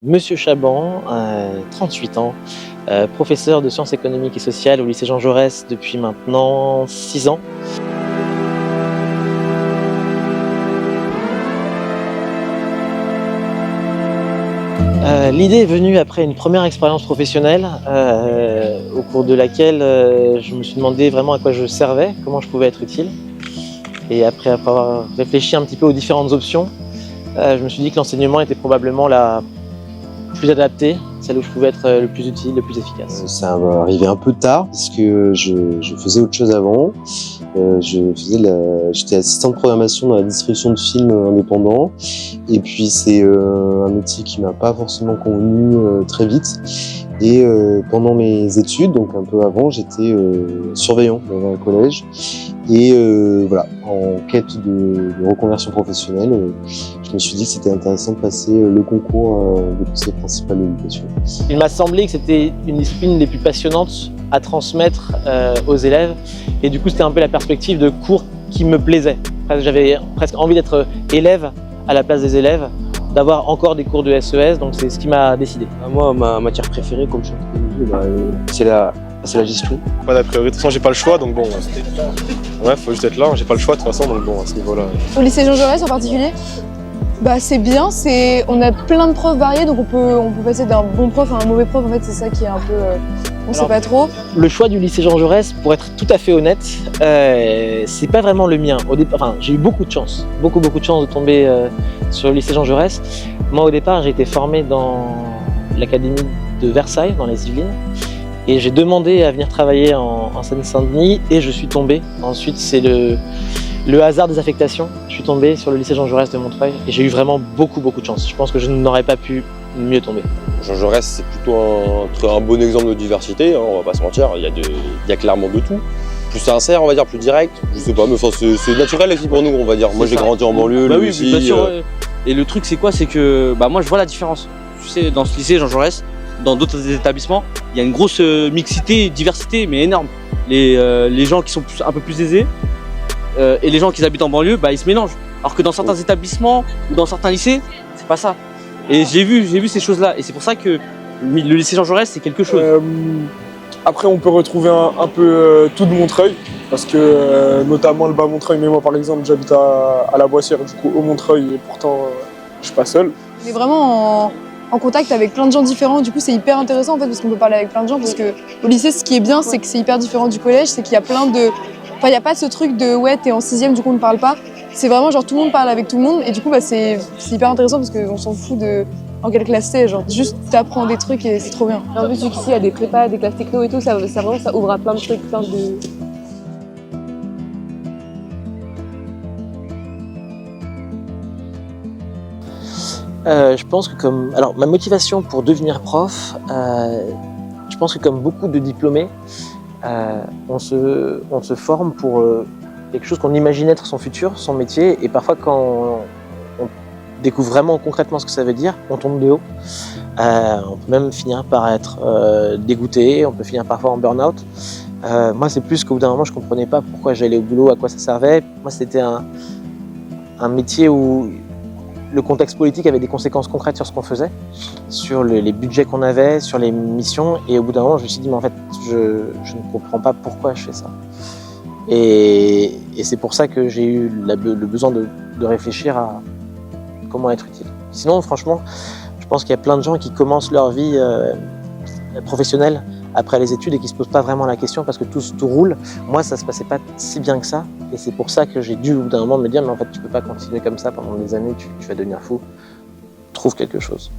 Monsieur Chaban, 38 ans, professeur de sciences économiques et sociales au lycée Jean Jaurès depuis maintenant 6 ans. L'idée est venue après une première expérience professionnelle au cours de laquelle je me suis demandé vraiment à quoi je servais, comment je pouvais être utile. Et après avoir réfléchi un petit peu aux différentes options, je me suis dit que l'enseignement était probablement la plus adaptée, celle où je pouvais être le plus utile, le plus efficace. Ça m'est arrivé un peu tard parce que je faisais autre chose avant. J'étais assistant de programmation dans la distribution de films indépendants. Et puis c'est un métier qui m'a pas forcément convenu très vite. Et pendant mes études, donc un peu avant, j'étais surveillant dans un collège. Et voilà, en quête de reconversion professionnelle, je me suis dit que c'était intéressant de passer le concours de conseiller principal de l'éducation. Il m'a semblé que c'était une discipline des plus passionnantes à transmettre aux élèves. Et du coup, c'était un peu la perspective de cours qui me plaisait. J'avais presque envie d'être élève à la place des élèves, d'avoir encore des cours de SES, donc c'est ce qui m'a décidé. Moi, ma matière préférée, comme je c'est la gestion. Pas d'a priori, de toute façon j'ai pas le choix, donc bon, ouais, faut juste être là, j'ai pas le choix de toute façon, donc bon, à ce niveau-là. Au lycée Jean Jaurès en particulier, c'est bien, on a plein de profs variés, donc on peut passer d'un bon prof à un mauvais prof, en fait c'est ça qui est un peu, on sait pas trop. Le choix du lycée Jean Jaurès, pour être tout à fait honnête, c'est pas vraiment le mien. Au départ, enfin, j'ai eu beaucoup de chance, beaucoup de chance de tomber sur le lycée Jean Jaurès. Moi au départ, j'ai été formé dans l'académie de Versailles, dans les Yvelines. Et j'ai demandé à venir travailler en Seine-Saint-Denis et je suis tombé. Ensuite, c'est le hasard des affectations. Je suis tombé sur le lycée Jean Jaurès de Montreuil et j'ai eu vraiment beaucoup de chance. Je pense que je n'aurais pas pu mieux tomber. Jean Jaurès, c'est plutôt un bon exemple de diversité, hein, on va pas se mentir, il y a clairement de tout. Plus sincère, on va dire, plus direct, je sais pas, mais enfin, c'est naturel aussi pour nous, on va dire. Moi j'ai grandi en banlieue, lui oui, aussi. bien sûr, Et le truc c'est quoi, c'est que moi je vois la différence. Tu sais, dans ce lycée Jean Jaurès, dans d'autres établissements, il y a une grosse mixité, diversité, mais énorme. Les gens qui sont un peu plus aisés et les gens qui habitent en banlieue, ils se mélangent. Alors que dans certains établissements ou dans certains lycées, c'est pas ça. Et j'ai vu ces choses-là. Et c'est pour ça que le lycée Jean Jaurès, c'est quelque chose. Après, on peut retrouver un peu tout de Montreuil, parce que notamment le bas Montreuil, mais moi par exemple, j'habite à la Boissière, du coup au Montreuil, et pourtant je suis pas seul. On est vraiment en contact avec plein de gens différents, du coup c'est hyper intéressant en fait, parce qu'on peut parler avec plein de gens, parce que au lycée, ce qui est bien, c'est que c'est hyper différent du collège, c'est qu'il y a plein de... Enfin, il n'y a pas ce truc de ouais, t'es en 6e, du coup on ne parle pas. C'est vraiment genre tout le monde parle avec tout le monde, et du coup c'est hyper intéressant parce qu'on s'en fout de en quelle classe t'es, genre juste t'apprends des trucs et c'est trop bien. En plus, vu qu'ici il y a des prépas, des classes techno et tout, ça ouvre à plein de trucs, plein de... Je pense que alors ma motivation pour devenir prof, je pense que comme beaucoup de diplômés, on se forme pour quelque chose qu'on imagine être son futur, son métier, et parfois quand on découvre vraiment concrètement ce que ça veut dire, on tombe de haut. On peut même finir par être dégoûté, on peut finir parfois en burn-out. Moi c'est plus qu'au bout d'un moment je comprenais pas pourquoi j'allais au boulot, à quoi ça servait. Moi c'était un métier où le contexte politique avait des conséquences concrètes sur ce qu'on faisait, sur les budgets qu'on avait, sur les missions, et au bout d'un moment je me suis dit mais en fait je ne comprends pas pourquoi je fais ça. Et c'est pour ça que j'ai eu le besoin de réfléchir à comment être utile. Sinon franchement, je pense qu'il y a plein de gens qui commencent leur vie professionnelle après les études et qui ne se posent pas vraiment la question parce que tout roule. Moi ça se passait pas si bien que ça, et c'est pour ça que j'ai dû au bout d'un moment me dire mais en fait tu peux pas continuer comme ça pendant des années, tu vas devenir fou, trouve quelque chose.